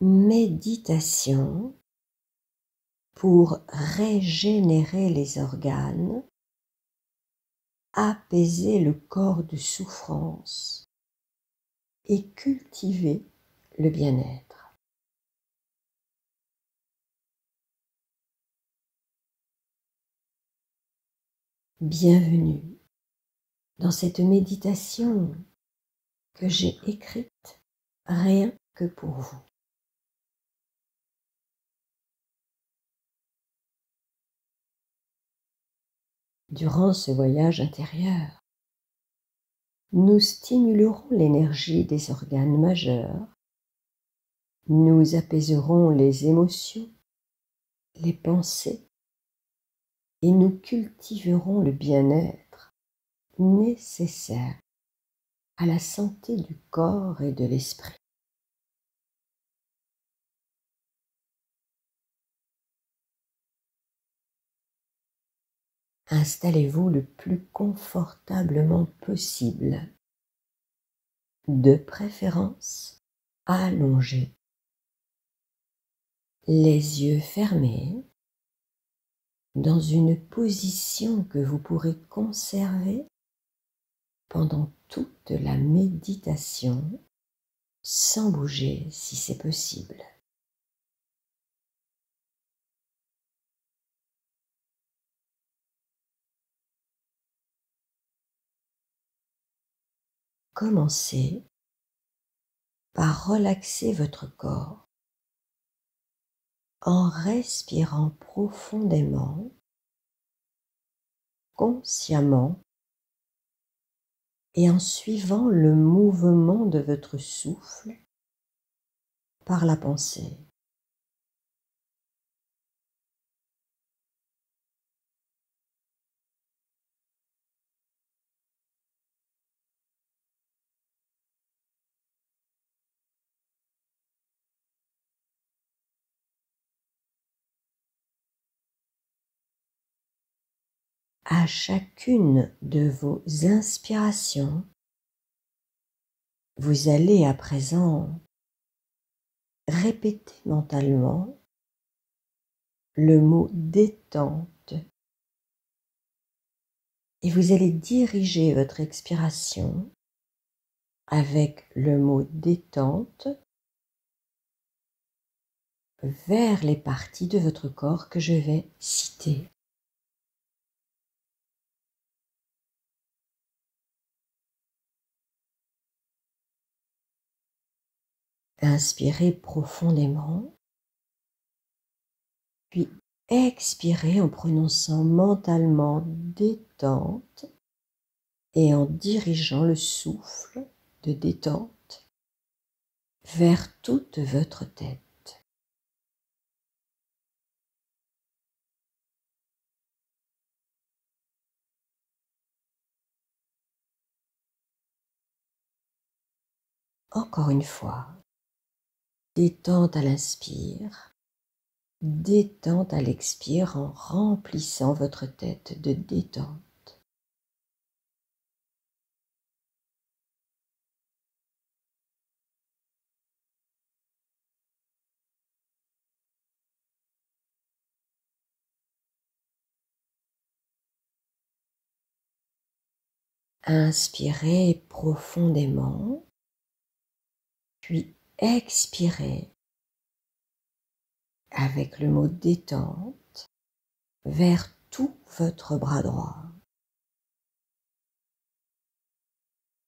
méditation pour régénérer les organes, apaiser le corps de souffrance et cultiver le bien-être. Bienvenue dans cette méditation que j'ai écrite rien que pour vous. Durant ce voyage intérieur, nous stimulerons l'énergie des organes majeurs, nous apaiserons les émotions, les pensées et nous cultiverons le bien-être nécessaire à la santé du corps et de l'esprit. Installez-vous le plus confortablement possible, de préférence allongé, les yeux fermés, dans une position que vous pourrez conserver pendant toute la méditation, sans bouger si c'est possible. Commencez par relaxer votre corps en respirant profondément, consciemment et en suivant le mouvement de votre souffle par la pensée. À chacune de vos inspirations, vous allez à présent répéter mentalement le mot détente et vous allez diriger votre expiration avec le mot détente vers les parties de votre corps que je vais citer. Inspirez profondément, puis expirez en prononçant mentalement détente et en dirigeant le souffle de détente vers toute votre tête. Encore une fois, détente à l'inspire, détente à l'expire en remplissant votre tête de détente. Inspirez profondément, puis expirez avec le mot détente vers tout votre bras droit.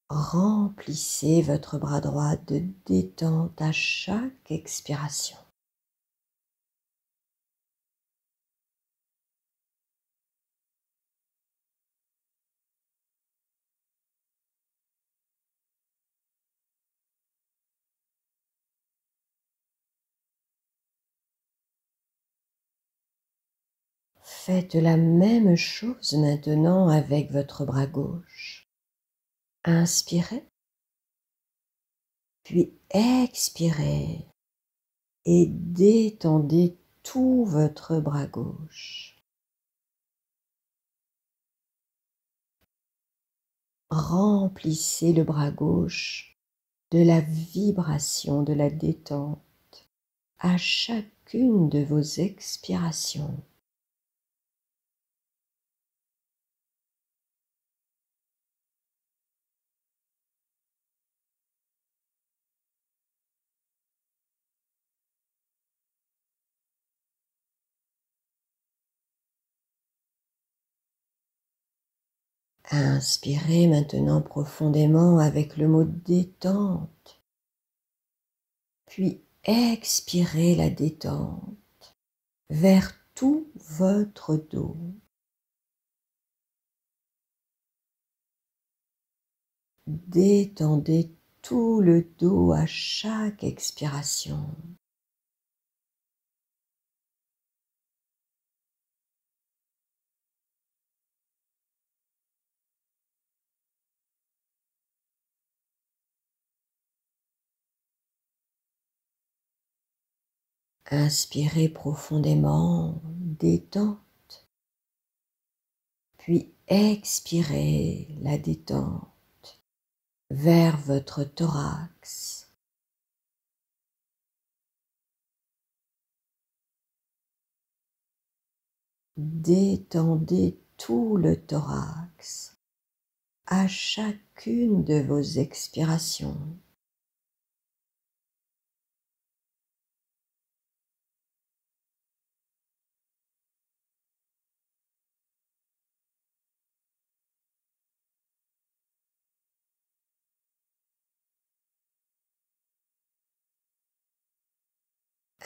Remplissez votre bras droit de détente à chaque expiration. Faites la même chose maintenant avec votre bras gauche. Inspirez, puis expirez et détendez tout votre bras gauche. Remplissez le bras gauche de la vibration de la détente à chacune de vos expirations. Inspirez maintenant profondément avec le mot détente, puis expirez la détente vers tout votre dos. Détendez tout le dos à chaque expiration. Inspirez profondément, détente, puis expirez la détente vers votre thorax. Détendez tout le thorax à chacune de vos expirations.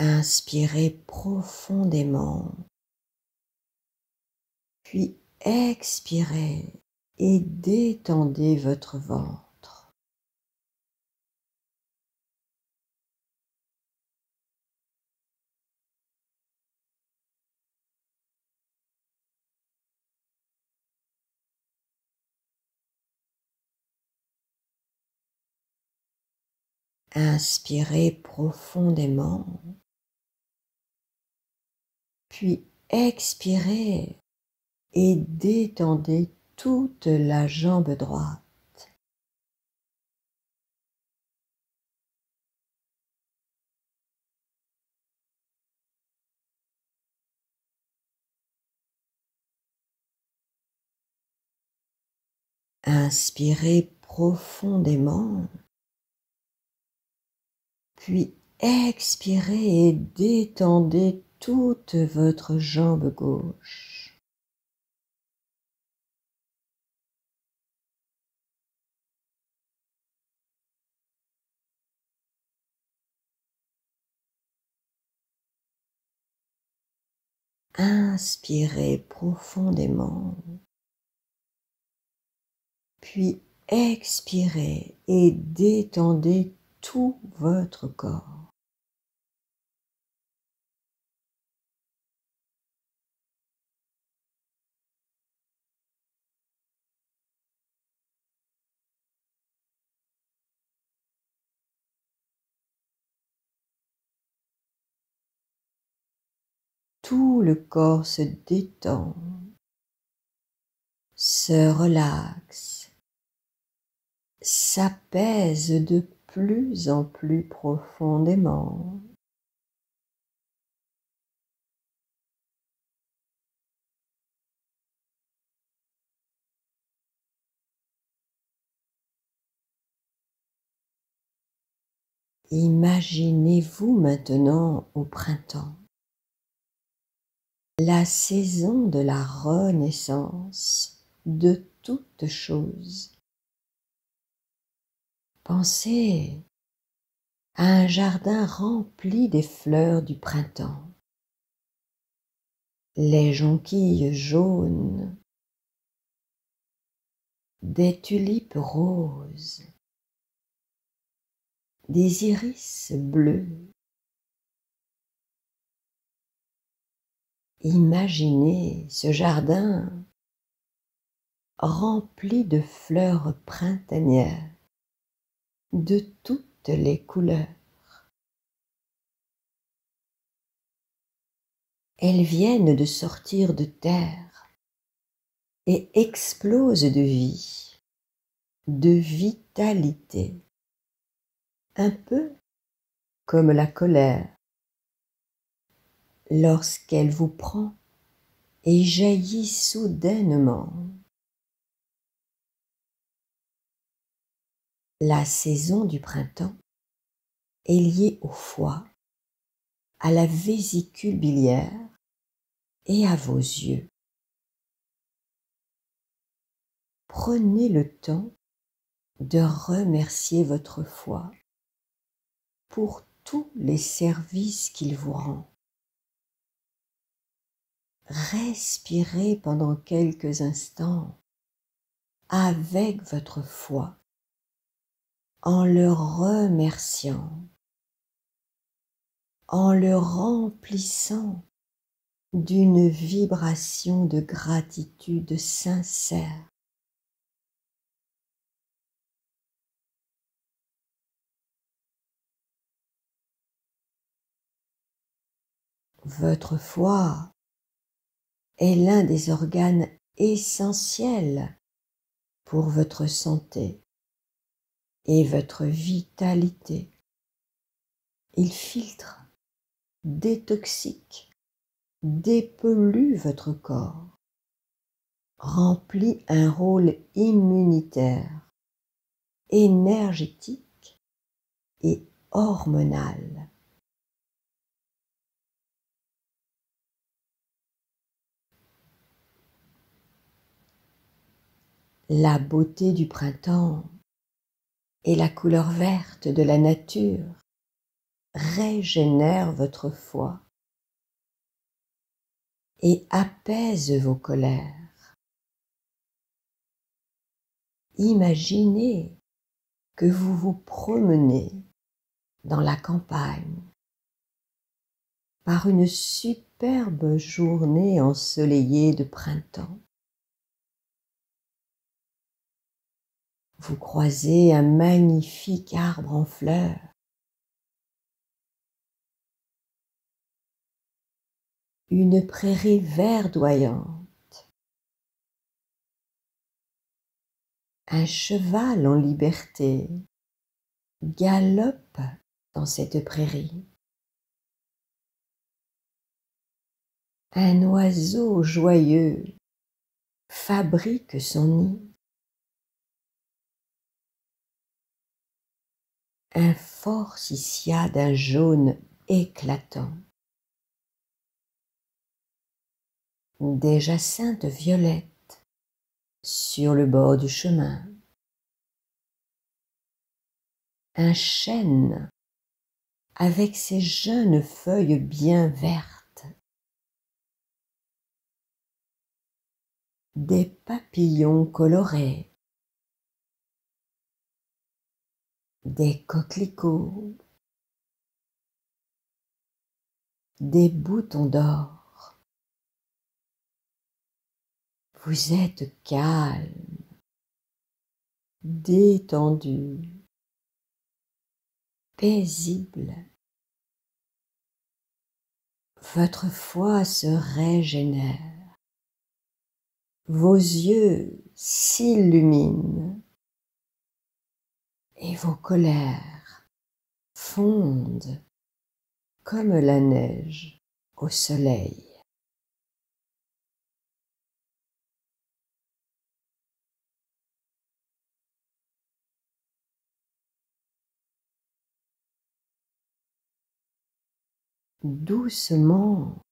Inspirez profondément, puis expirez et détendez votre ventre. Inspirez profondément, puis expirez et détendez toute la jambe droite. Inspirez profondément, puis expirez et détendez toute votre jambe gauche. Inspirez profondément, puis expirez et détendez tout votre corps. Tout le corps se détend, se relaxe, s'apaise de plus en plus profondément. Imaginez-vous maintenant au printemps, la saison de la renaissance de toutes choses. Pensez à un jardin rempli des fleurs du printemps, les jonquilles jaunes, des tulipes roses, des iris bleus. Imaginez ce jardin rempli de fleurs printanières de toutes les couleurs. Elles viennent de sortir de terre et explosent de vie, de vitalité, un peu comme la colère lorsqu'elle vous prend et jaillit soudainement. La saison du printemps est liée au foie, à la vésicule biliaire et à vos yeux. Prenez le temps de remercier votre foie pour tous les services qu'il vous rend. Respirez pendant quelques instants avec votre foie en le remerciant, en le remplissant d'une vibration de gratitude sincère. Votre foie est l'un des organes essentiels pour votre santé et votre vitalité. Il filtre, détoxique, dépollue votre corps, remplit un rôle immunitaire, énergétique et hormonal. La beauté du printemps et la couleur verte de la nature régénèrent votre foie et apaisent vos colères. Imaginez que vous vous promenez dans la campagne par une superbe journée ensoleillée de printemps. Vous croisez un magnifique arbre en fleurs. Une prairie verdoyante. Un cheval en liberté galope dans cette prairie. Un oiseau joyeux fabrique son nid. Un forsythia d'un jaune éclatant. Des jacinthes violettes sur le bord du chemin. Un chêne avec ses jeunes feuilles bien vertes. Des papillons colorés. Des coquelicots. Des boutons d'or. Vous êtes calme, détendu, paisible. Votre foie se régénère. Vos yeux s'illuminent et vos colères fondent comme la neige au soleil. Doucement,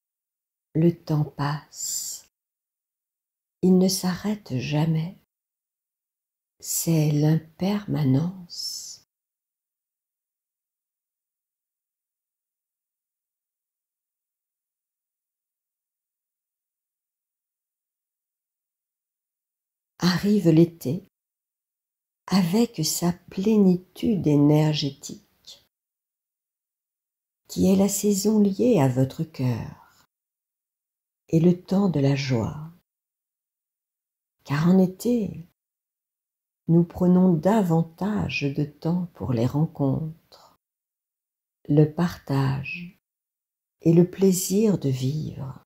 le temps passe. Il ne s'arrête jamais. C'est l'impermanence. Arrive l'été avec sa plénitude énergétique, qui est la saison liée à votre cœur et le temps de la joie. Car en été, nous prenons davantage de temps pour les rencontres, le partage et le plaisir de vivre.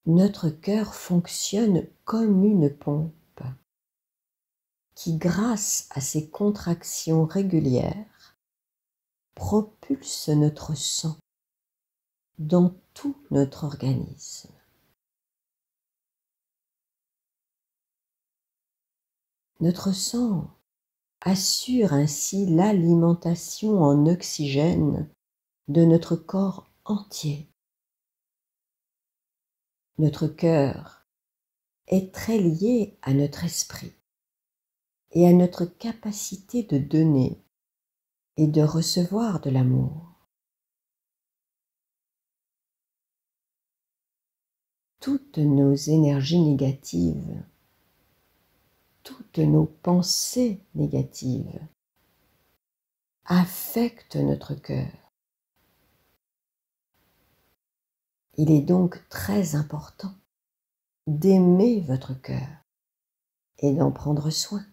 Notre cœur fonctionne comme une pompe. qui, grâce à ses contractions régulières, propulse notre sang dans tout notre organisme. Notre sang assure ainsi l'alimentation en oxygène de notre corps entier. Notre cœur est très lié à notre esprit et à notre capacité de donner et de recevoir de l'amour. Toutes nos énergies négatives, toutes nos pensées négatives affectent notre cœur. Il est donc très important d'aimer votre cœur et d'en prendre soin.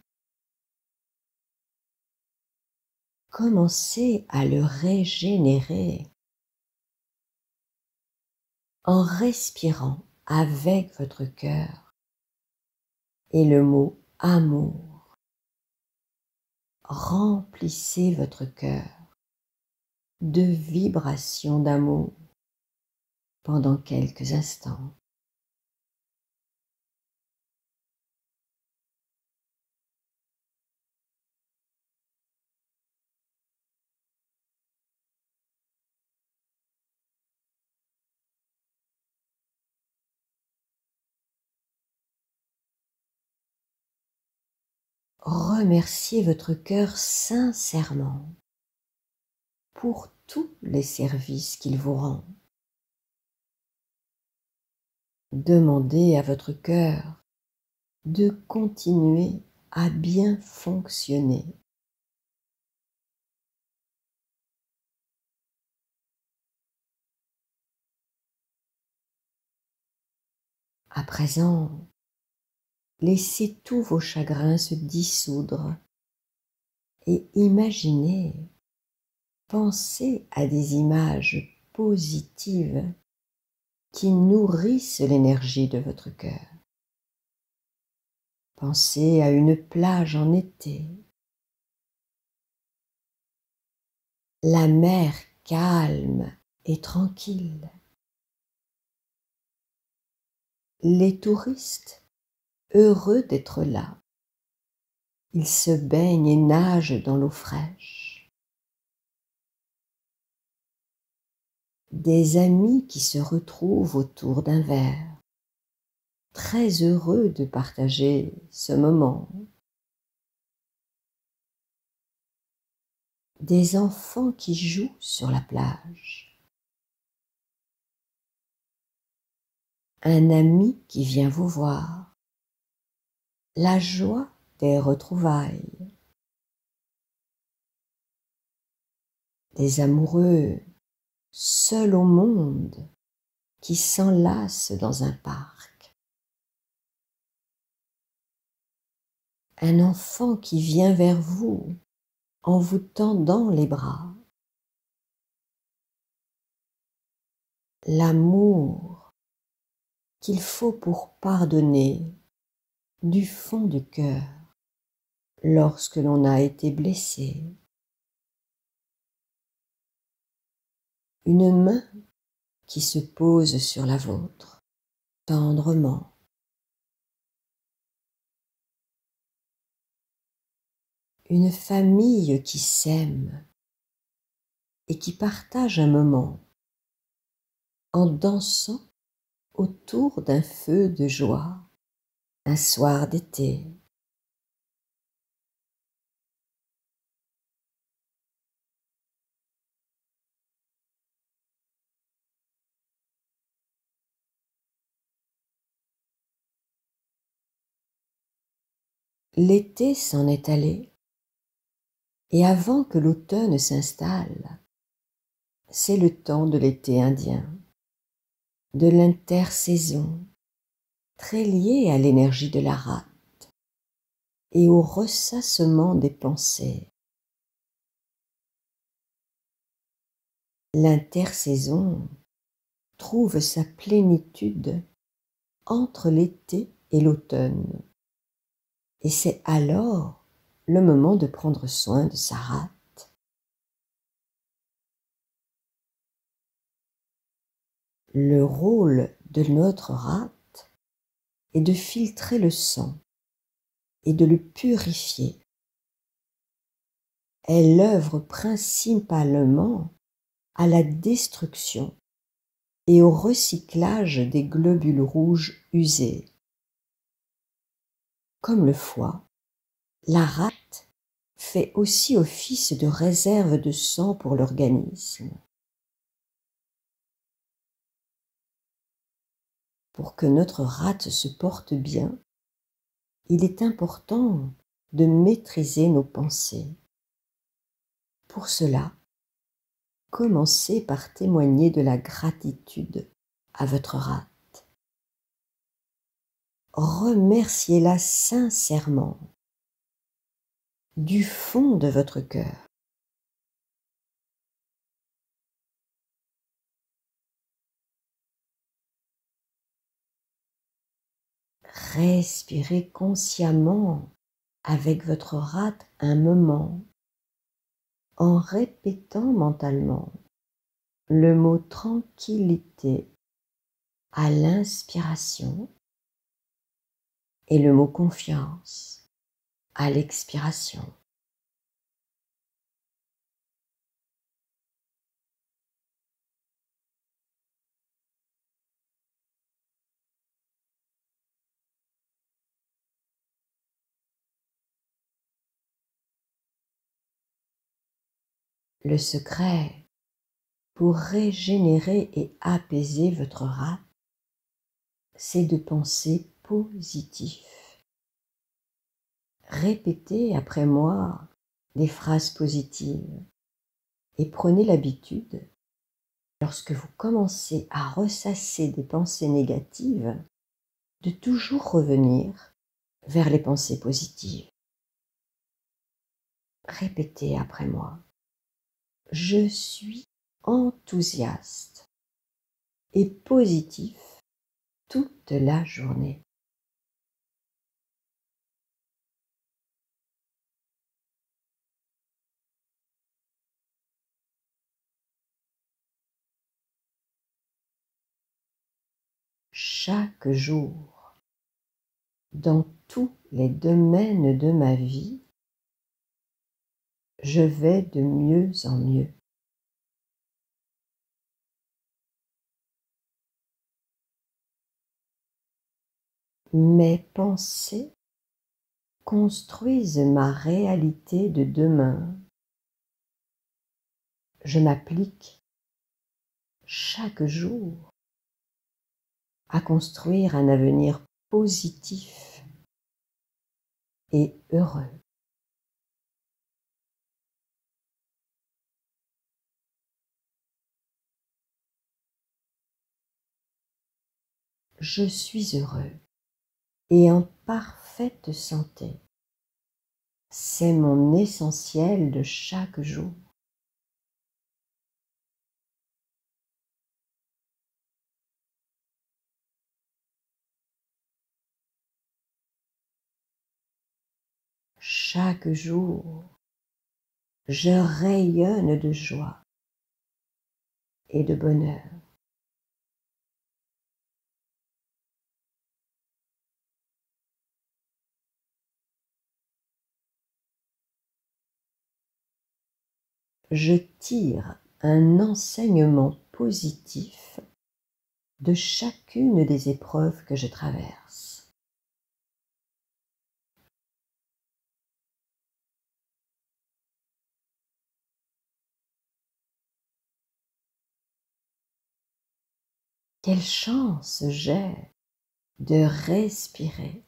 Commencez à le régénérer en respirant avec votre cœur et le mot amour. Remplissez votre cœur de vibrations d'amour pendant quelques instants. Remerciez votre cœur sincèrement pour tous les services qu'il vous rend. Demandez à votre cœur de continuer à bien fonctionner. À présent, laissez tous vos chagrins se dissoudre et imaginez, pensez à des images positives qui nourrissent l'énergie de votre cœur. Pensez à une plage en été, la mer calme et tranquille, les touristes heureux d'être là. Ils se baignent et nagent dans l'eau fraîche. Des amis qui se retrouvent autour d'un verre, très heureux de partager ce moment. Des enfants qui jouent sur la plage. Un ami qui vient vous voir. La joie des retrouvailles. Des amoureux seuls au monde qui s'enlacent dans un parc. Un enfant qui vient vers vous en vous tendant les bras. L'amour qu'il faut pour pardonner du fond du cœur lorsque l'on a été blessé. Une main qui se pose sur la vôtre tendrement. Une famille qui s'aime et qui partage un moment en dansant autour d'un feu de joie, un soir d'été. L'été s'en est allé, et avant que l'automne s'installe, c'est le temps de l'été indien, de l'intersaison, très lié à l'énergie de la rate et au ressassement des pensées. L'intersaison trouve sa plénitude entre l'été et l'automne, et c'est alors le moment de prendre soin de sa rate. Le rôle de notre rate est de filtrer le sang et de le purifier. Elle œuvre principalement à la destruction et au recyclage des globules rouges usés. Comme le foie, la rate fait aussi office de réserve de sang pour l'organisme. Pour que notre rate se porte bien, il est important de maîtriser nos pensées. Pour cela, commencez par témoigner de la gratitude à votre rate. Remerciez-la sincèrement, du fond de votre cœur. Respirez consciemment avec votre rate un moment en répétant mentalement le mot tranquillité à l'inspiration et le mot confiance à l'expiration. Le secret pour régénérer et apaiser votre rate, c'est de penser positif. Répétez après moi des phrases positives et prenez l'habitude, lorsque vous commencez à ressasser des pensées négatives, de toujours revenir vers les pensées positives. Répétez après moi. Je suis enthousiaste et positif toute la journée. Chaque jour, dans tous les domaines de ma vie, je vais de mieux en mieux. Mes pensées construisent ma réalité de demain. Je m'applique chaque jour à construire un avenir positif et heureux. Je suis heureux et en parfaite santé. C'est mon essentiel de chaque jour. Chaque jour, je rayonne de joie et de bonheur. Je tire un enseignement positif de chacune des épreuves que je traverse. Quelle chance j'ai de respirer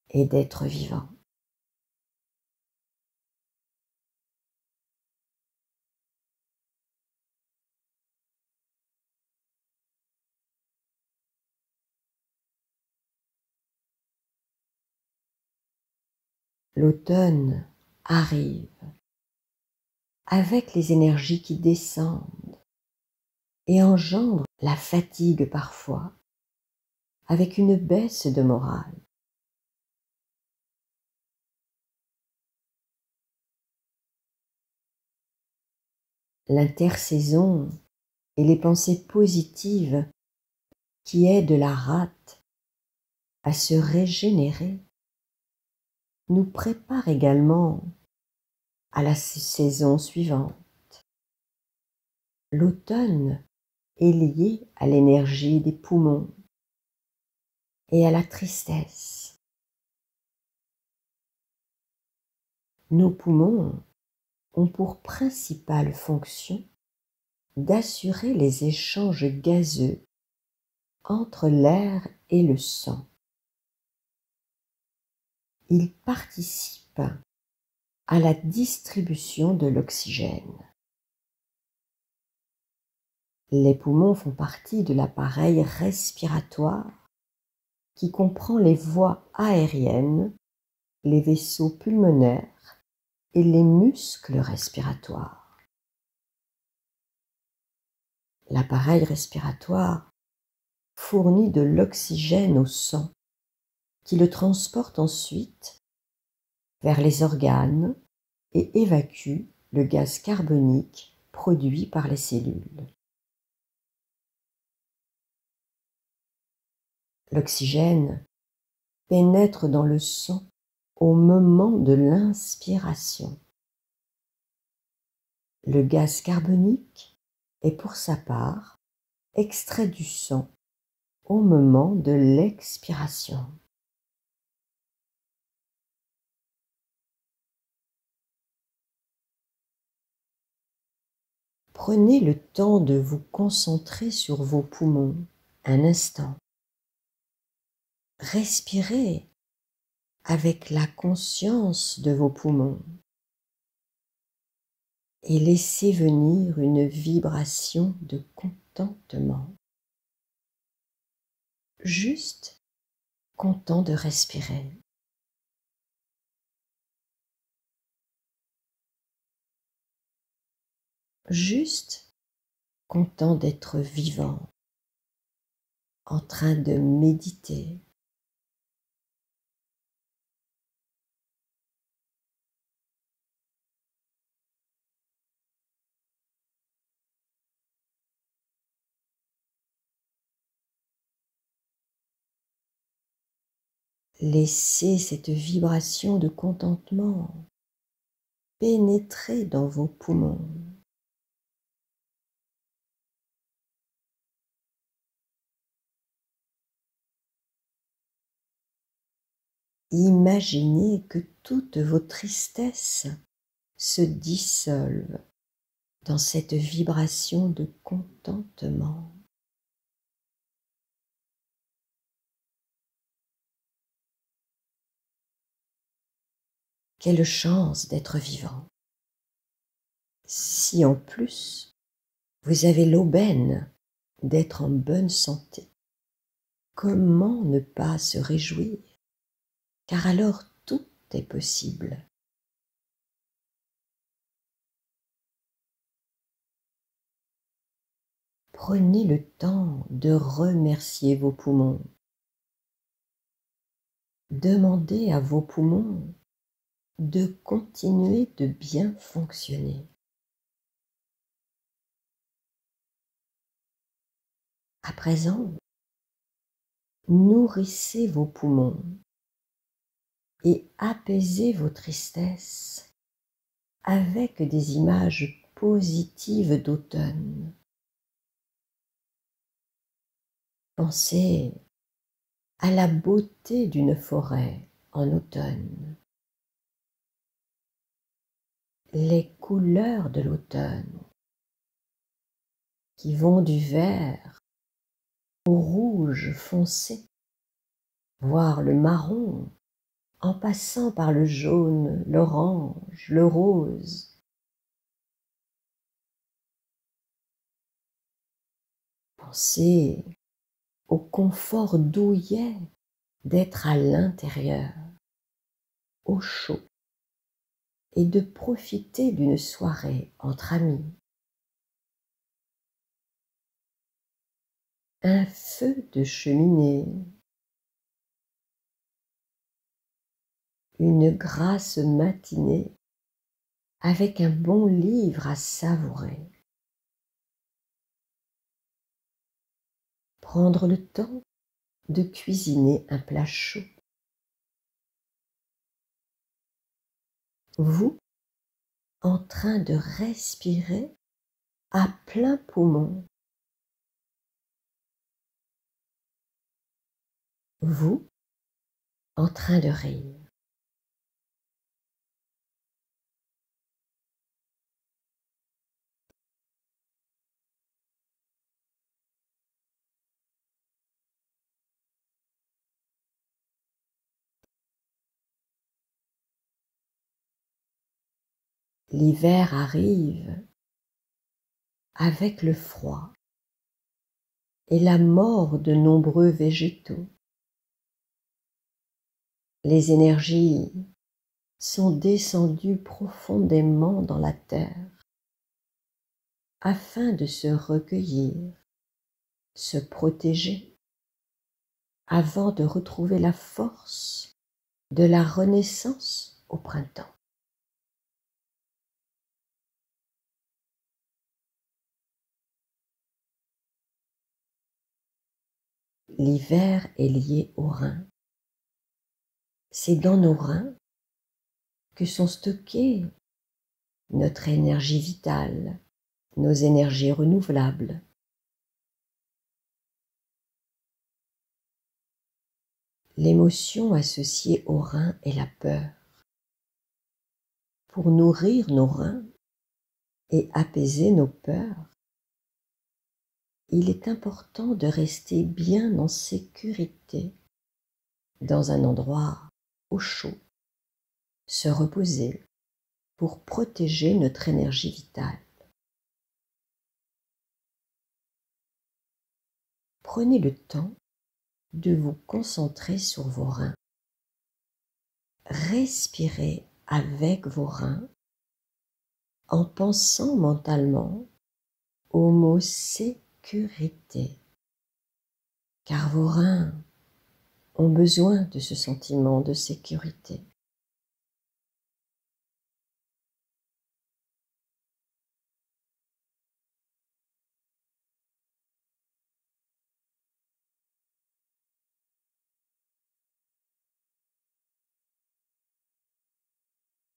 et d'être vivant. L'automne arrive avec les énergies qui descendent et engendrent la fatigue parfois, avec une baisse de morale. L'intersaison et les pensées positives qui aident la rate à se régénérer nous préparent également à la saison suivante. L'automne est lié à l'énergie des poumons et à la tristesse. Nos poumons ont pour principale fonction d'assurer les échanges gazeux entre l'air et le sang. Ils participent à la distribution de l'oxygène. Les poumons font partie de l'appareil respiratoire qui comprend les voies aériennes, les vaisseaux pulmonaires et les muscles respiratoires. L'appareil respiratoire fournit de l'oxygène au sang qui le transporte ensuite vers les organes et évacue le gaz carbonique produit par les cellules. L'oxygène pénètre dans le sang au moment de l'inspiration. Le gaz carbonique est pour sa part extrait du sang au moment de l'expiration. Prenez le temps de vous concentrer sur vos poumons un instant. Respirez avec la conscience de vos poumons et laissez venir une vibration de contentement. Juste content de respirer. Juste content d'être vivant, en train de méditer. Laissez cette vibration de contentement pénétrer dans vos poumons. Imaginez que toutes vos tristesses se dissolvent dans cette vibration de contentement. Quelle chance d'être vivant! Si en plus vous avez l'aubaine d'être en bonne santé, comment ne pas se réjouir? Car alors tout est possible. Prenez le temps de remercier vos poumons. Demandez à vos poumons de continuer de bien fonctionner. À présent, nourrissez vos poumons et apaisez vos tristesses avec des images positives d'automne. Pensez à la beauté d'une forêt en automne, les couleurs de l'automne qui vont du vert au rouge foncé, voire le marron, en passant par le jaune, l'orange, le rose. Pensez au confort douillet d'être à l'intérieur, au chaud, et de profiter d'une soirée entre amis. Un feu de cheminée, une grasse matinée avec un bon livre à savourer. prendre le temps de cuisiner un plat chaud. Vous, en train de respirer à plein poumon. Vous, en train de rire. L'hiver arrive avec le froid et la mort de nombreux végétaux. Les énergies sont descendues profondément dans la terre afin de se recueillir, se protéger, avant de retrouver la force de la renaissance au printemps. L'hiver est lié aux reins. C'est dans nos reins que sont stockées notre énergie vitale, nos énergies renouvelables. L'émotion associée aux reins est la peur. Pour nourrir nos reins et apaiser nos peurs, il est important de rester bien en sécurité dans un endroit au chaud, se reposer pour protéger notre énergie vitale. Prenez le temps de vous concentrer sur vos reins. Respirez avec vos reins en pensant mentalement au mot sécurité, car vos reins ont besoin de ce sentiment de sécurité.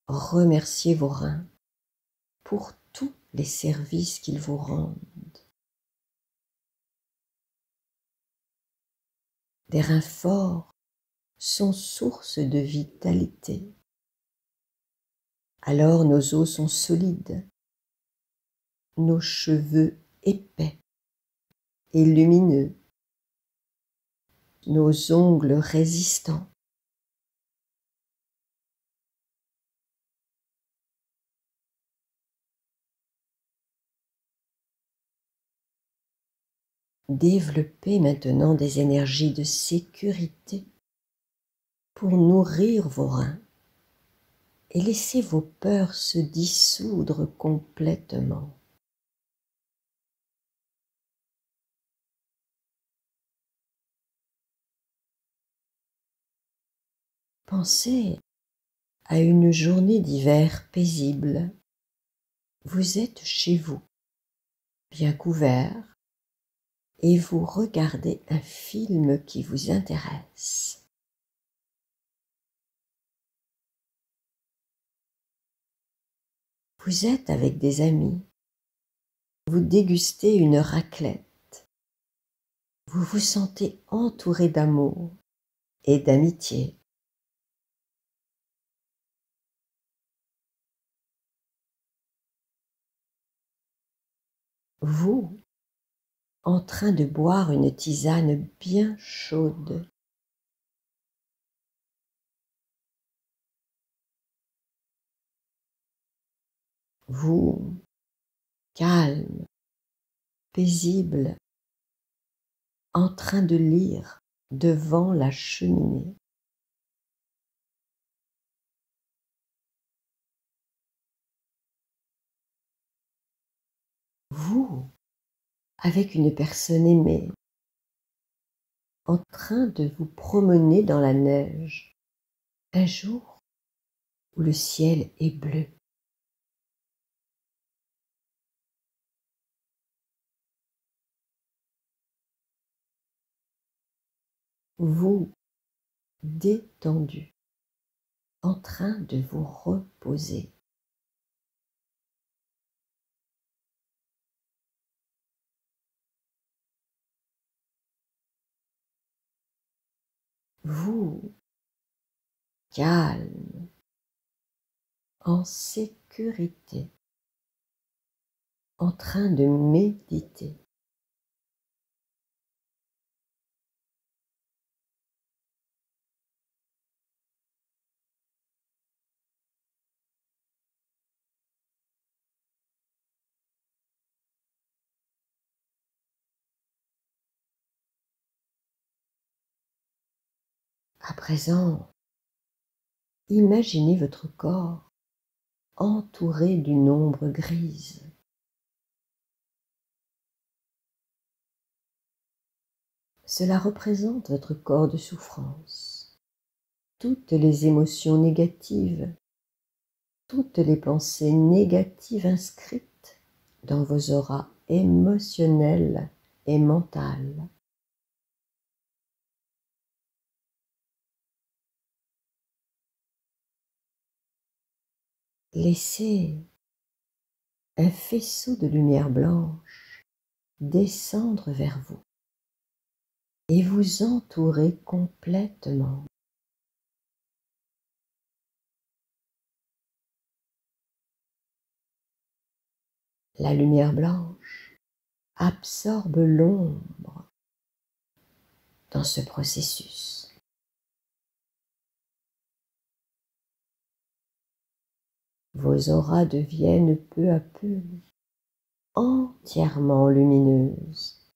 Remerciez vos reins pour tous les services qu'ils vous rendent. Des reins forts sont source de vitalité. Alors nos os sont solides, nos cheveux épais et lumineux, nos ongles résistants. Développez maintenant des énergies de sécurité pour nourrir vos reins et laissez vos peurs se dissoudre complètement. Pensez à une journée d'hiver paisible. Vous êtes chez vous, bien couvert, et vous regardez un film qui vous intéresse. Vous êtes avec des amis, vous dégustez une raclette, vous vous sentez entouré d'amour et d'amitié. Vous, en train de boire une tisane bien chaude. Vous, calme, paisible, en train de lire devant la cheminée. Vous, avec une personne aimée, en train de vous promener dans la neige, un jour où le ciel est bleu. vous détendu, en train de vous reposer. Vous calme, en sécurité, en train de méditer. À présent, imaginez votre corps entouré d'une ombre grise. Cela représente votre corps de souffrance, toutes les émotions négatives, toutes les pensées négatives inscrites dans vos auras émotionnelles et mentales. Laissez un faisceau de lumière blanche descendre vers vous et vous entourer complètement. La lumière blanche absorbe l'ombre dans ce processus. Vos auras deviennent peu à peu entièrement lumineuses.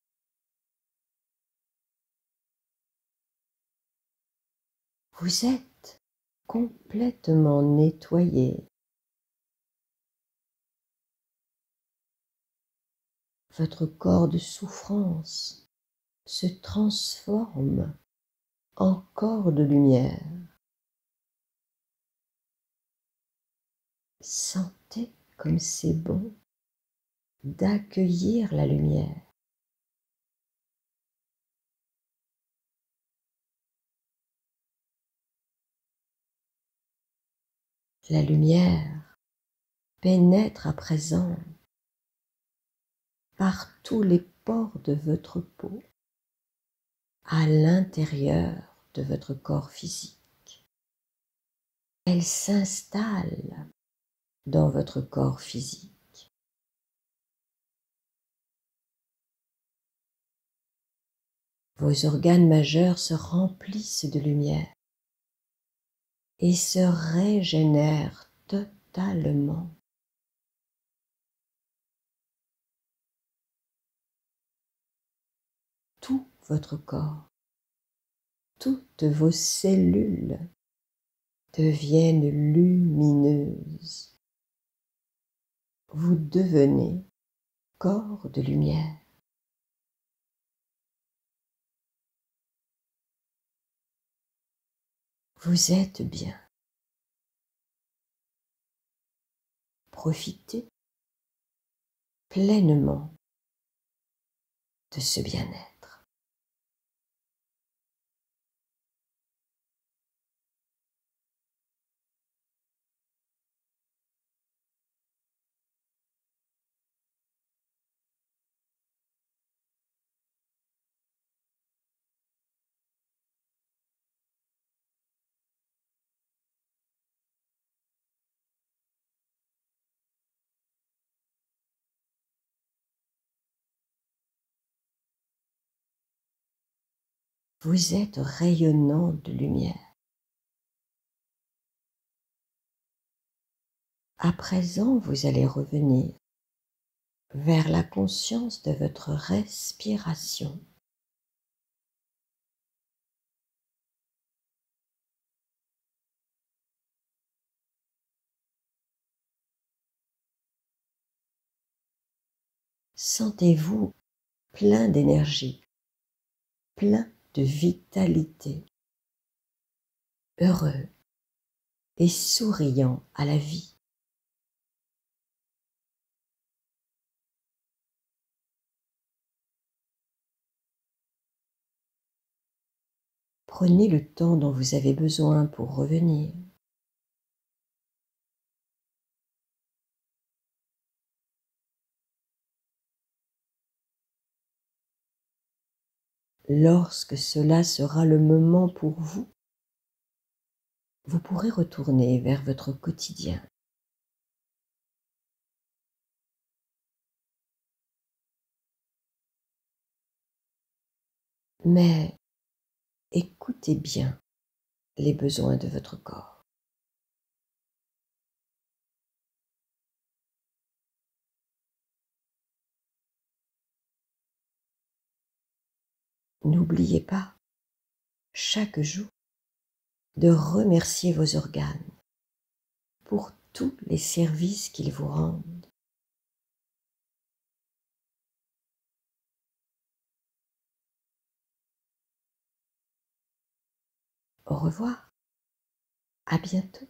Vous êtes complètement nettoyé. Votre corps de souffrance se transforme en corps de lumière. Sentez comme c'est bon d'accueillir la lumière. La lumière pénètre à présent par tous les pores de votre peau, à l'intérieur de votre corps physique. Elle s'installe dans votre corps physique. Vos organes majeurs se remplissent de lumière et se régénèrent totalement. Tout votre corps, toutes vos cellules deviennent lumineuses. Vous devenez corps de lumière. Vous êtes bien. Profitez pleinement de ce bien-être. Vous êtes rayonnant de lumière. À présent, vous allez revenir vers la conscience de votre respiration. Sentez-vous plein d'énergie, plein de vitalité, heureux et souriant à la vie. Prenez le temps dont vous avez besoin pour revenir. Lorsque cela sera le moment pour vous, vous pourrez retourner vers votre quotidien. Mais écoutez bien les besoins de votre corps. N'oubliez pas, chaque jour, de remercier vos organes pour tous les services qu'ils vous rendent. Au revoir, à bientôt.